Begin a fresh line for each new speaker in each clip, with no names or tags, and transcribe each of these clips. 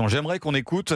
Maintenant, j'aimerais qu'on écoute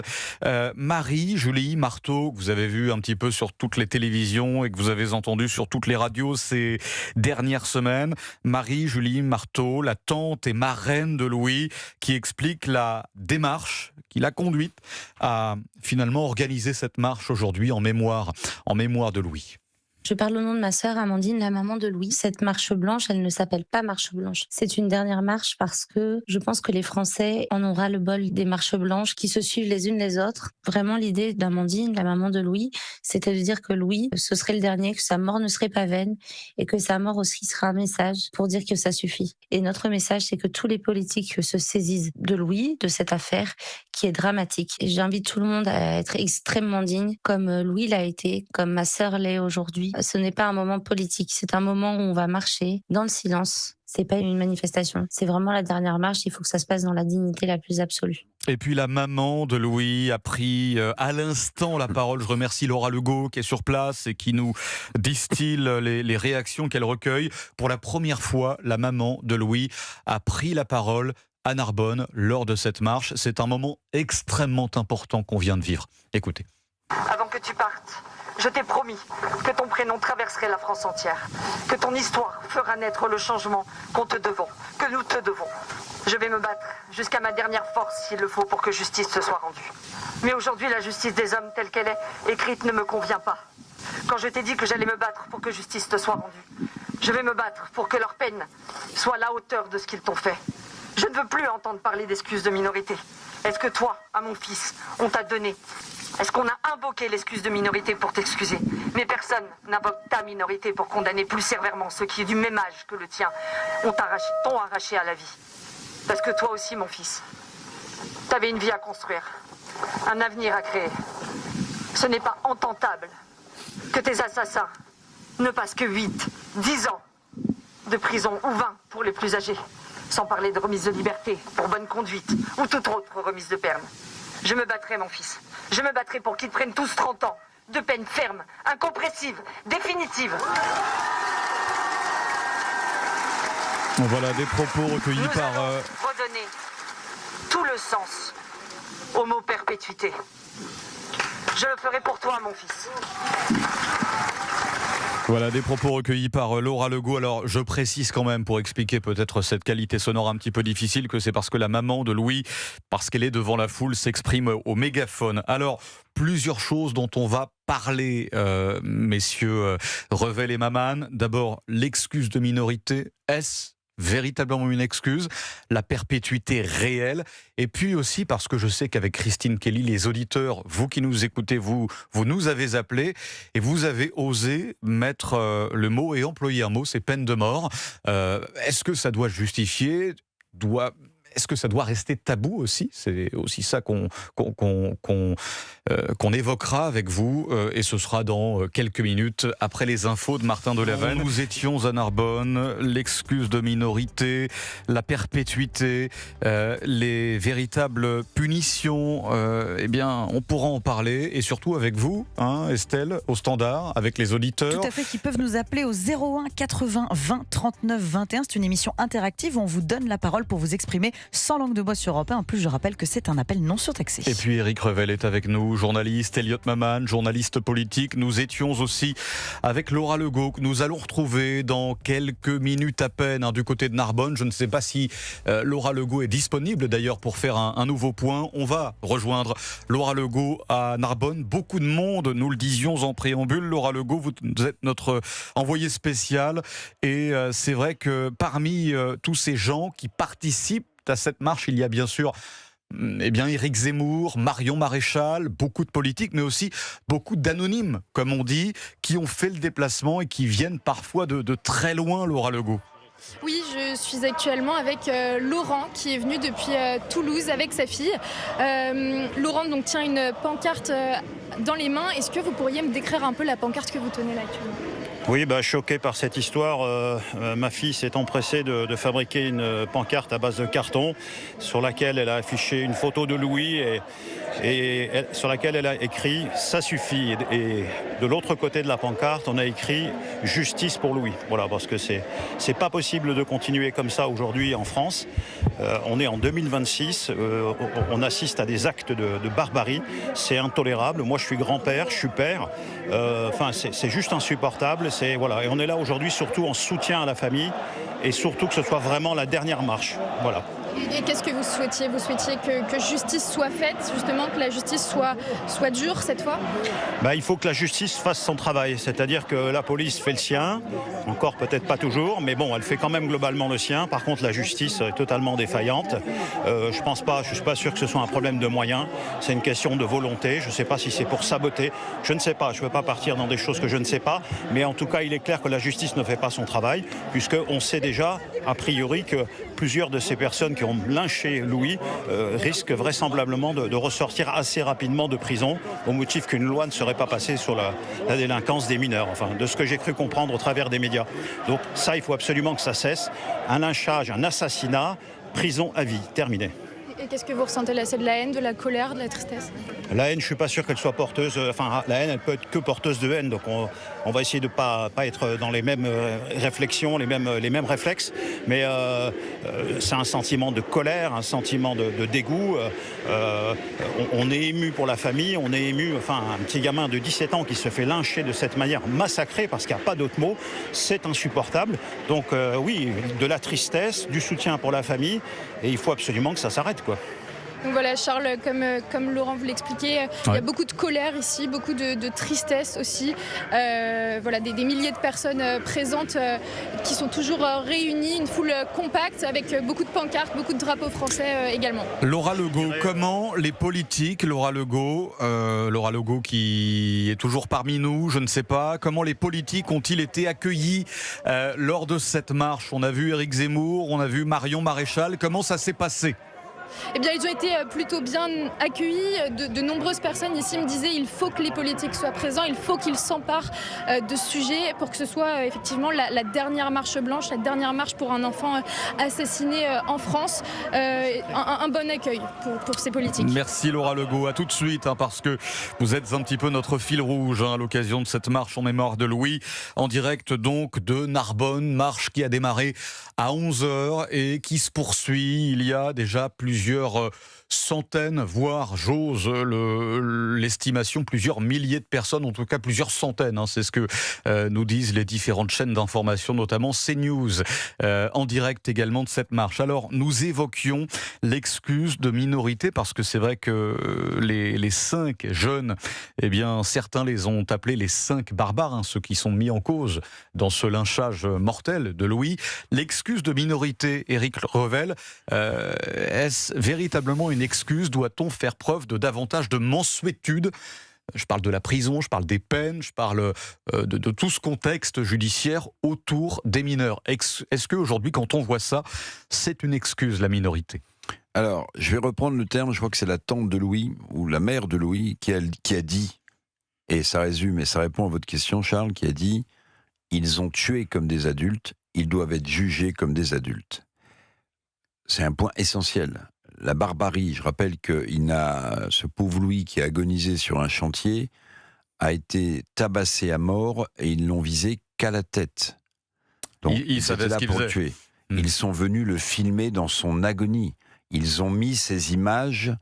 Marie-Julie Marteau, que vous avez vu un petit peu sur toutes les télévisions et que vous avez entendu sur toutes les radios ces dernières semaines. Marie-Julie Marteau, la tante et marraine de Louis, qui explique la démarche qui l'a conduite à finalement organiser cette marche aujourd'hui en mémoire de Louis.
Je parle au nom de ma sœur Amandine, la maman de Louis. Cette marche blanche, elle ne s'appelle pas marche blanche. C'est une dernière marche parce que je pense que les Français en ont ras le bol des marches blanches qui se suivent les unes les autres. Vraiment, l'idée d'Amandine, la maman de Louis, c'était de dire que Louis, ce serait le dernier, que sa mort ne serait pas vaine et que sa mort aussi sera un message pour dire que ça suffit. Et notre message, c'est que tous les politiques se saisissent de Louis, de cette affaire qui est dramatique. Et j'invite tout le monde à être extrêmement digne, comme Louis l'a été, comme ma sœur l'est aujourd'hui. Ce n'est pas un moment politique, c'est un moment où on va marcher dans le silence. C'est pas une manifestation, c'est vraiment la dernière marche. Il faut que ça se passe dans la dignité la plus absolue.
Et puis la maman de Louis a pris à l'instant la parole. Je remercie Laura Legault qui est sur place et qui nous distille les réactions qu'elle recueille. Pour la première fois, la maman de Louis a pris la parole à Narbonne lors de cette marche. C'est un moment extrêmement important qu'on vient de vivre. Écoutez.
Avant que tu partes, je t'ai promis que ton prénom traverserait la France entière, que ton histoire fera naître le changement qu'on te devons, que nous te devons. Je vais me battre jusqu'à ma dernière force s'il le faut pour que justice se soit rendue. Mais aujourd'hui, la justice des hommes telle qu'elle est écrite ne me convient pas. Quand je t'ai dit que j'allais me battre pour que justice te soit rendue, je vais me battre pour que leur peine soit à la hauteur de ce qu'ils t'ont fait. Je ne veux plus entendre parler d'excuses de minorité. Est-ce que toi, à mon fils, on t'a donné ? Est-ce qu'on a invoqué l'excuse de minorité pour t'excuser ? Mais personne n'invoque ta minorité pour condamner plus sévèrement ceux qui, du même âge que le tien, t'ont arraché à la vie. Parce que toi aussi, mon fils, t'avais une vie à construire, un avenir à créer. Ce n'est pas entendable que tes assassins ne passent que 8, 10 ans de prison ou 20 pour les plus âgés. Sans parler de remise de liberté, pour bonne conduite, ou toute autre remise de peine. Je me battrai, mon fils. Je me battrai pour qu'ils prennent tous 30 ans de peine ferme, incompressive, définitive.
Voilà des propos recueillis par...
redonner tout le sens au mot perpétuité. Je le ferai pour toi, mon fils.
Voilà, des propos recueillis par Laura Legault. Alors, je précise quand même, pour expliquer peut-être cette qualité sonore un petit peu difficile, que c'est parce que la maman de Louis, parce qu'elle est devant la foule, s'exprime au mégaphone. Alors, plusieurs choses dont on va parler, messieurs Revel et Maman. D'abord, l'excuse de minorité. Est-ce véritablement une excuse, la perpétuité réelle, et puis aussi parce que je sais qu'avec Christine Kelly, les auditeurs, vous qui nous écoutez, vous nous avez appelés et vous avez osé mettre le mot et employer un mot, c'est peine de mort. Est-ce que ça doit justifier, est-ce que ça doit rester tabou aussi ? C'est aussi ça qu'on évoquera avec vous et ce sera dans quelques minutes après les infos de Martin Delaval. Nous étions à Narbonne, l'excuse de minorité, la perpétuité, les véritables punitions, eh bien on pourra en parler et surtout avec vous, hein, Estelle, au standard, avec les auditeurs.
Tout à fait, qui peuvent nous appeler au 01 80 20 39 21. C'est une émission interactive où on vous donne la parole pour vous exprimer sans langue de bois sur Europe 1. En plus, je rappelle que c'est un appel non surtaxé.
Et puis Éric Revel est avec nous, journaliste, Elliot Maman, journaliste politique. Nous étions aussi avec Laura Legault, que nous allons retrouver dans quelques minutes à peine du côté de Narbonne. Je ne sais pas si Laura Legault est disponible d'ailleurs pour faire un nouveau point. On va rejoindre Laura Legault à Narbonne. Beaucoup de monde, nous le disions en préambule. Laura Legault, vous êtes notre envoyée spéciale. Et c'est vrai que parmi tous ces gens qui participent à cette marche, il y a bien sûr Éric Zemmour, Marion Maréchal, beaucoup de politiques, mais aussi beaucoup d'anonymes, comme on dit, qui ont fait le déplacement et qui viennent parfois de très loin, Laura Legault.
Oui, je suis actuellement avec Laurent qui est venu depuis Toulouse avec sa fille. Laurent donc, tient une pancarte dans les mains. Est-ce que vous pourriez me décrire un peu la pancarte que vous tenez là actuellement ?
Oui, choqué par cette histoire, ma fille s'est empressée de fabriquer une pancarte à base de carton sur laquelle elle a affiché une photo de Louis et sur laquelle elle a écrit « Ça suffit ». Et de l'autre côté de la pancarte, on a écrit « Justice pour Louis ». Voilà, parce que c'est pas possible de continuer comme ça aujourd'hui en France. On est en 2026, on assiste à des actes de barbarie. C'est intolérable. Moi, je suis grand-père, je suis père. C'est juste insupportable. Voilà. Et on est là aujourd'hui surtout en soutien à la famille et surtout que ce soit vraiment la dernière marche. Voilà.
Et qu'est-ce que vous souhaitiez ? Vous souhaitiez que justice soit faite, justement, que la justice soit dure cette fois ?
Il faut que la justice fasse son travail. C'est-à-dire que la police fait le sien, encore peut-être pas toujours, mais bon, elle fait quand même globalement le sien. Par contre, la justice est totalement défaillante. Je suis pas sûr que ce soit un problème de moyens. C'est une question de volonté. Je ne sais pas si c'est pour saboter. Je ne sais pas. Je ne veux pas partir dans des choses que je ne sais pas. Mais en tout cas, il est clair que la justice ne fait pas son travail, puisqu'on sait déjà, a priori, que plusieurs de ces personnes qui ont lynché Louis risquent vraisemblablement de ressortir assez rapidement de prison au motif qu'une loi ne serait pas passée sur la délinquance des mineurs, enfin de ce que j'ai cru comprendre au travers des médias. Donc ça, il faut absolument que ça cesse. Un lynchage, un assassinat, prison à vie, terminé.
Et qu'est-ce que vous ressentez là ? C'est de la haine, de la colère, de la tristesse ?
La haine, je ne suis pas sûr qu'elle soit porteuse. La haine, elle peut être que porteuse de haine. Donc on va essayer de ne pas être dans les mêmes réflexions, les mêmes réflexes. Mais c'est un sentiment de colère, un sentiment de dégoût. On est ému pour la famille, on est ému. Un petit gamin de 17 ans qui se fait lyncher de cette manière, massacré, parce qu'il n'y a pas d'autre mot, c'est insupportable. Donc oui, de la tristesse, du soutien pour la famille. Et il faut absolument que ça s'arrête, quoi.
Donc voilà, Charles, comme Laurent vous l'expliquait, il y a beaucoup de colère ici, beaucoup de tristesse aussi. Voilà, des milliers de personnes présentes qui sont toujours réunies, une foule compacte avec beaucoup de pancartes, beaucoup de drapeaux français également.
Laura Legault, comment les politiques, Laura Legault qui est toujours parmi nous, je ne sais pas, comment les politiques ont-ils été accueillis lors de cette marche ? On a vu Éric Zemmour, on a vu Marion Maréchal, comment ça s'est passé ?
Eh bien, ils ont été plutôt bien accueillis. De nombreuses personnes ici me disaient il faut que les politiques soient présents, il faut qu'ils s'emparent de ce sujet pour que ce soit effectivement la dernière marche blanche, la dernière marche pour un enfant assassiné en France. Un bon accueil pour ces politiques.
Merci Laura Legault, à tout de suite, parce que vous êtes un petit peu notre fil rouge à l'occasion de cette marche en mémoire de Louis, en direct donc de Narbonne, marche qui a démarré à 11h et qui se poursuit. Il y a déjà plusieurs centaines, voire, j'ose l'estimation, plusieurs milliers de personnes, en tout cas plusieurs centaines. C'est ce que nous disent les différentes chaînes d'information, notamment CNews, en direct également de cette marche. Alors, nous évoquions l'excuse de minorité, parce que c'est vrai que les 5 jeunes, eh bien, certains les ont appelés les 5 barbares, ceux qui sont mis en cause dans ce lynchage mortel de Louis. L'excuse de minorité, Éric Revel, est-ce véritablement une excuse ? Doit-on faire preuve de davantage de mansuétude ? Je parle de la prison, je parle des peines, je parle de tout ce contexte judiciaire autour des mineurs. Est-ce qu'aujourd'hui, quand on voit ça, c'est une excuse, la minorité ?
Alors, je vais reprendre le terme, je crois que c'est la tante de Louis, ou la mère de Louis, qui a dit, et ça résume et ça répond à votre question, Charles, qui a dit « Ils ont tué comme des adultes, ils doivent être jugés comme des adultes ». C'est un point essentiel. La barbarie, je rappelle que ce pauvre Louis qui a agonisé sur un chantier a été tabassé à mort et ils l'ont visé qu'à la tête. Donc
il savait
là
ce qu'il
pour
faisait.
le tuer. Ils sont venus le filmer dans son agonie. Ils ont mis ces images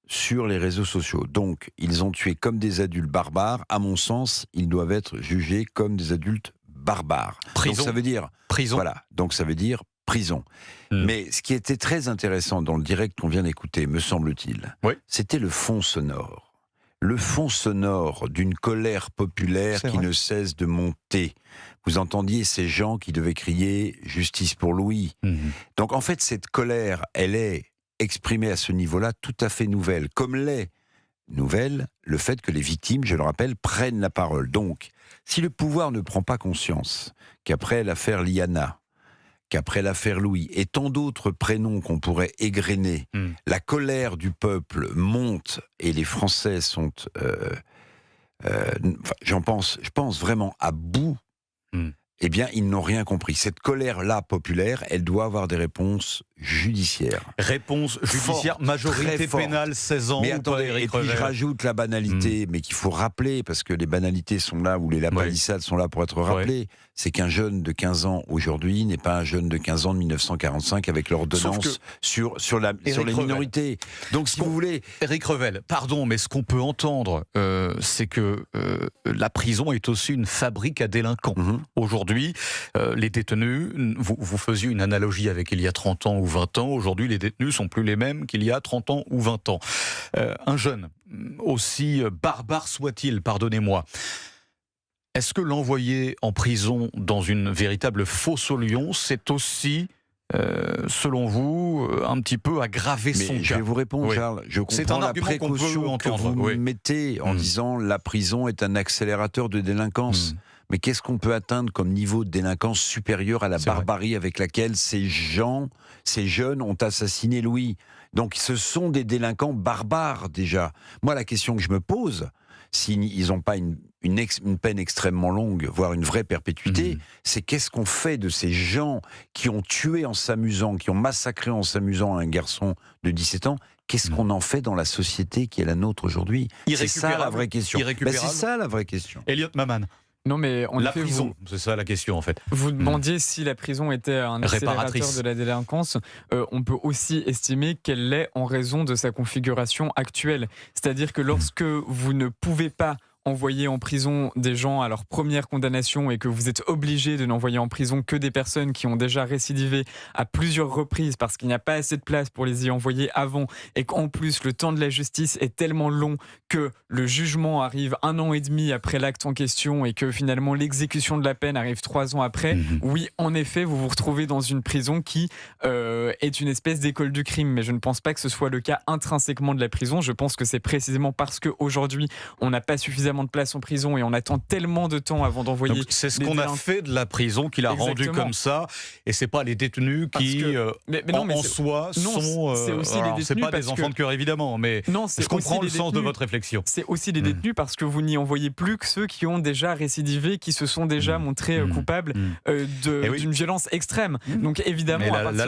sur les réseaux sociaux. Donc ils ont tué comme des adultes barbares. À mon sens, ils doivent être jugés comme des adultes barbares.
Prison.
Donc ça veut dire
Prison.
Voilà. Donc ça veut dire prison. Mais ce qui était très intéressant dans le direct qu'on vient d'écouter, me semble-t-il, c'était le fond sonore. Le fond sonore d'une colère populaire qui ne cesse de monter. Vous entendiez ces gens qui devaient crier « Justice pour Louis ». Donc en fait, cette colère, elle est exprimée à ce niveau-là tout à fait nouvelle. Comme l'est nouvelle le fait que les victimes, je le rappelle, prennent la parole. Donc, si le pouvoir ne prend pas conscience qu'après l'affaire Liana, qu'après l'affaire Louis et tant d'autres prénoms qu'on pourrait égrener, la colère du peuple monte et les Français sont, je pense vraiment à bout, eh bien ils n'ont rien compris. Cette colère-là populaire, elle doit avoir des réponses judiciaire.
Réponse judiciaire, majorité pénale, 16 ans.
Mais attendez, et puis je rajoute la banalité, mais qu'il faut rappeler, parce que les banalités sont là, ou les lapalissades sont là pour être rappelées. C'est qu'un jeune de 15 ans aujourd'hui n'est pas un jeune de 15 ans de 1945 avec l'ordonnance sur les minorités. Donc si vous voulez...
Éric Revel, pardon, mais ce qu'on peut entendre, c'est que la prison est aussi une fabrique à délinquants. Aujourd'hui, les détenus, vous faisiez une analogie avec il y a 30 ans ou 20 ans, aujourd'hui les détenus sont plus les mêmes qu'il y a 30 ans ou 20 ans. Un jeune, aussi barbare soit-il, pardonnez-moi, est-ce que l'envoyer en prison dans une véritable fosse aux lions, c'est aussi, selon vous, un petit peu aggraver son cas?
Je vais vous répondre, Charles. Je comprends la précaution que vous mettez en disant la prison est un accélérateur de délinquance. Mais qu'est-ce qu'on peut atteindre comme niveau de délinquance supérieur à la barbarie avec laquelle ces jeunes ont assassiné Louis? Donc ce sont des délinquants barbares déjà. Moi, la question que je me pose, s'ils n'ont pas une peine extrêmement longue, voire une vraie perpétuité, c'est qu'est-ce qu'on fait de ces gens qui ont tué en s'amusant, qui ont massacré en s'amusant un garçon de 17 ans? Qu'est-ce qu'on en fait dans la société qui est la nôtre aujourd'hui? C'est ça la vraie question. C'est ça la vraie question.
Elliot Maman.
Non, mais
la prison, c'est ça la question en fait.
Vous demandiez si la prison était un accélérateur de la délinquance. On peut aussi estimer qu'elle l'est en raison de sa configuration actuelle. C'est-à-dire que lorsque vous ne pouvez pas envoyer en prison des gens à leur première condamnation et que vous êtes obligé de n'envoyer en prison que des personnes qui ont déjà récidivé à plusieurs reprises parce qu'il n'y a pas assez de place pour les y envoyer avant et qu'en plus le temps de la justice est tellement long que le jugement arrive 1 an et demi après l'acte en question et que finalement l'exécution de la peine arrive 3 ans après, oui, en effet, vous vous retrouvez dans une prison qui est une espèce d'école du crime. Mais je ne pense pas que ce soit le cas intrinsèquement de la prison. Je pense que c'est précisément parce qu'aujourd'hui, on n'a pas suffisamment de place en prison et on attend tellement de temps avant d'envoyer.
C'est ce qu'on a fait de la prison qui l'a rendu comme ça, et c'est pas les détenus qui en soi sont. C'est pas des enfants de cœur évidemment, mais je comprends le sens de votre réflexion.
C'est aussi les détenus parce que vous n'y envoyez plus que ceux qui ont déjà récidivé, qui se sont déjà montrés coupables d'une violence extrême. Donc évidemment, à partir
la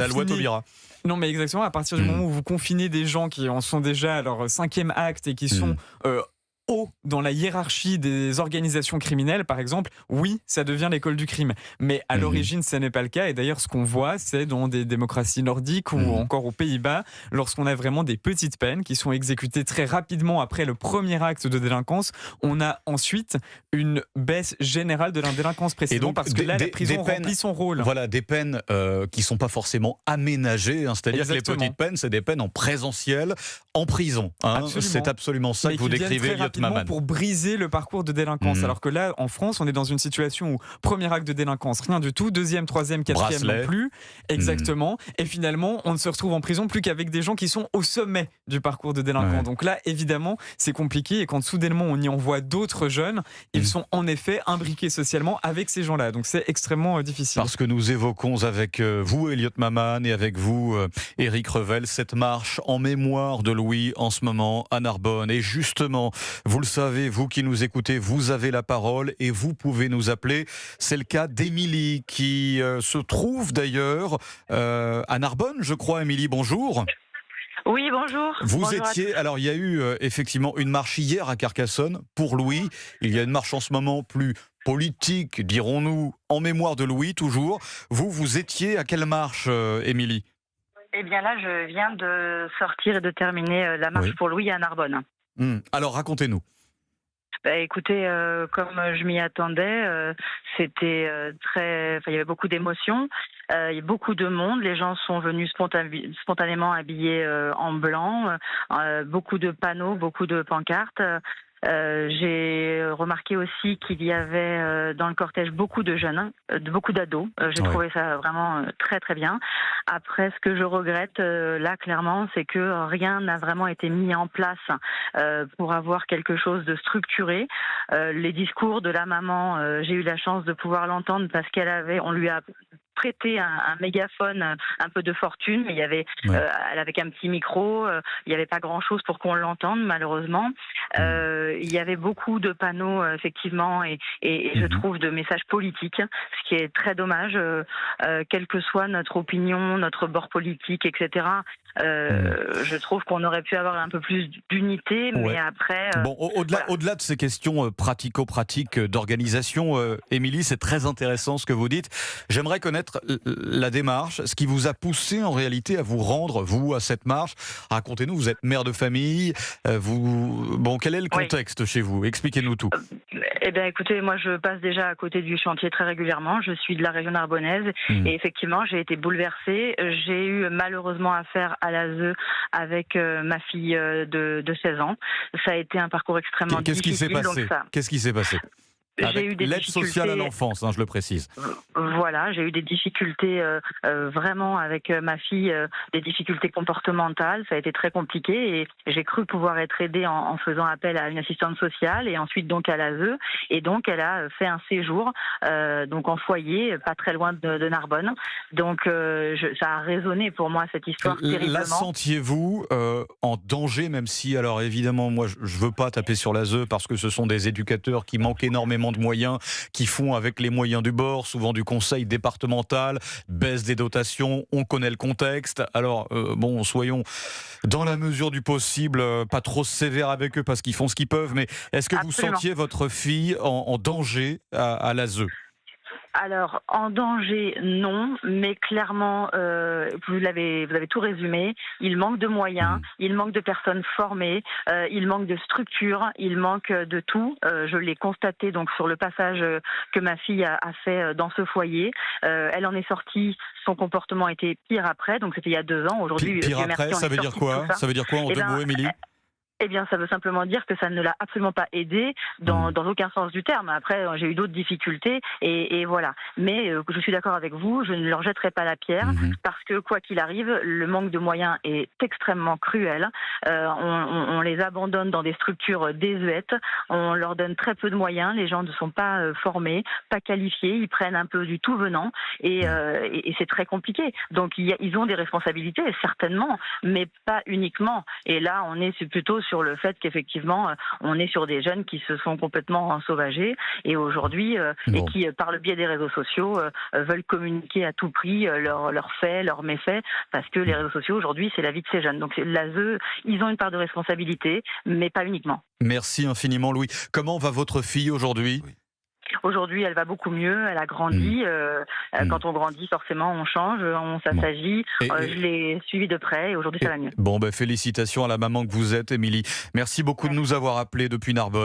loi Taubira.
Non, mais exactement, à partir du moment où vous confinez des gens qui en sont déjà à leur 5e acte et qui sont haut dans la hiérarchie des organisations criminelles, par exemple, oui, ça devient l'école du crime. Mais à l'origine, ça n'est pas le cas. Et d'ailleurs, ce qu'on voit, c'est dans des démocraties nordiques ou encore aux Pays-Bas, lorsqu'on a vraiment des petites peines qui sont exécutées très rapidement après le premier acte de délinquance, on a ensuite une baisse générale de la délinquance précédente parce que là, la prison remplit son rôle.
Voilà, des peines qui ne sont pas forcément aménagées. C'est-à-dire que les petites peines, c'est des peines en présentiel, en prison. C'est absolument ça que vous décrivez,
pour briser le parcours de délinquance. Alors que là, en France, on est dans une situation où premier acte de délinquance, rien du tout, 2e, 3e, 4e non plus. Exactement. Et finalement, on ne se retrouve en prison plus qu'avec des gens qui sont au sommet du parcours de délinquant. Donc là, évidemment, c'est compliqué. Et quand soudainement, on y envoie d'autres jeunes, ils sont en effet imbriqués socialement avec ces gens-là. Donc c'est extrêmement difficile.
Parce que nous évoquons avec vous, Elliot Maman, et avec vous, Éric Revel, cette marche en mémoire de Louis en ce moment à Narbonne. Et justement, vous le savez, vous qui nous écoutez, vous avez la parole et vous pouvez nous appeler. C'est le cas d'Émilie qui se trouve d'ailleurs à Narbonne, je crois. Émilie, bonjour.
Oui, bonjour.
Vous étiez, alors il y a eu effectivement une marche hier à Carcassonne pour Louis. Il y a une marche en ce moment plus politique, dirons-nous, en mémoire de Louis toujours. Vous étiez à quelle marche, Émilie ?
Eh bien là, je viens de sortir et de terminer la marche pour Louis à Narbonne.
Alors racontez-nous.
Écoutez, comme je m'y attendais, c'était il y avait beaucoup d'émotions, il y a beaucoup de monde, les gens sont venus spontanément habillés en blanc, beaucoup de panneaux, beaucoup de pancartes. J'ai remarqué aussi qu'il y avait dans le cortège beaucoup de jeunes, beaucoup d'ados. J'ai trouvé ça vraiment très très bien. Après, ce que je regrette là clairement, c'est que rien n'a vraiment été mis en place pour avoir quelque chose de structuré. Les discours de la maman, j'ai eu la chance de pouvoir l'entendre parce on lui a prêté un mégaphone, un peu de fortune, mais il y avait, elle avait qu'un petit micro, il n'y avait pas grand-chose pour qu'on l'entende malheureusement. Il y avait beaucoup de panneaux, effectivement, et je trouve de messages politiques, ce qui est très dommage, quelle que soit notre opinion, notre bord politique, etc. Je trouve qu'on aurait pu avoir un peu plus d'unité, mais après...
Bon, au-delà de ces questions pratico-pratiques d'organisation, Émilie, c'est très intéressant ce que vous dites. J'aimerais connaître la démarche, ce qui vous a poussé en réalité à vous rendre, vous, à cette marche. Racontez-nous, vous êtes mère de famille, quel est le contexte chez vous? Expliquez-nous tout.
Eh bien, écoutez, moi, je passe déjà à côté du chantier très régulièrement. Je suis de la région narbonnaise et effectivement, j'ai été bouleversée. J'ai eu malheureusement affaire à l'ASE avec ma fille de 16 ans. Ça a été un parcours extrêmement difficile.
Qu'est-ce qui s'est passé?
J'ai eu des
l'aide sociale à l'enfance, je le précise.
Voilà, j'ai eu des difficultés vraiment avec ma fille, des difficultés comportementales. Ça a été très compliqué et j'ai cru pouvoir être aidée en faisant appel à une assistante sociale et ensuite donc à l'ASE. Et donc elle a fait un séjour donc en foyer, pas très loin de Narbonne. Donc ça a résonné pour moi cette histoire terriblement.
La sentiez-vous en danger, même si, alors évidemment, moi je veux pas taper sur l'ASE parce que ce sont des éducateurs qui manquent énormément de moyens, qui font avec les moyens du bord, souvent du conseil départemental, baisse des dotations, on connaît le contexte. Alors, soyons dans la mesure du possible, pas trop sévères avec eux parce qu'ils font ce qu'ils peuvent, mais est-ce que vous sentiez votre fille en danger à l'ASE ?
Alors, en danger, non, mais clairement, vous avez tout résumé. Il manque de moyens, il manque de personnes formées, il manque de structure, il manque de tout. Je l'ai constaté donc sur le passage que ma fille a fait dans ce foyer. Elle en est sortie, son comportement était pire après, donc c'était il y a 2 ans. Aujourd'hui,
pire après, ça veut dire quoi ? Ça veut dire quoi en 2 mots, Émilie ?
Eh bien, ça veut simplement dire que ça ne l'a absolument pas aidé dans aucun sens du terme. Après, j'ai eu d'autres difficultés et voilà. Mais je suis d'accord avec vous, je ne leur jetterai pas la pierre parce que quoi qu'il arrive, le manque de moyens est extrêmement cruel. On les abandonne dans des structures désuètes, on leur donne très peu de moyens, les gens ne sont pas formés, pas qualifiés, ils prennent un peu du tout venant et c'est très compliqué. Donc ils ont des responsabilités, certainement, mais pas uniquement. Et là, on est plutôt sur le fait qu'effectivement, on est sur des jeunes qui se sont complètement ensauvagés et aujourd'hui, et qui, par le biais des réseaux sociaux, veulent communiquer à tout prix leurs faits, leurs méfaits, parce que les réseaux sociaux, aujourd'hui, c'est la vie de ces jeunes. Donc l'ASE, ils ont une part de responsabilité, mais pas uniquement.
Merci infiniment, Louis. Comment va votre fille aujourd'hui ?
Aujourd'hui, elle va beaucoup mieux, elle a grandi. Quand on grandit, forcément, on change, on s'assagit. Je l'ai suivie de près et aujourd'hui, ça va mieux.
Félicitations à la maman que vous êtes, Émilie. Merci beaucoup de nous avoir appelés depuis Narbonne.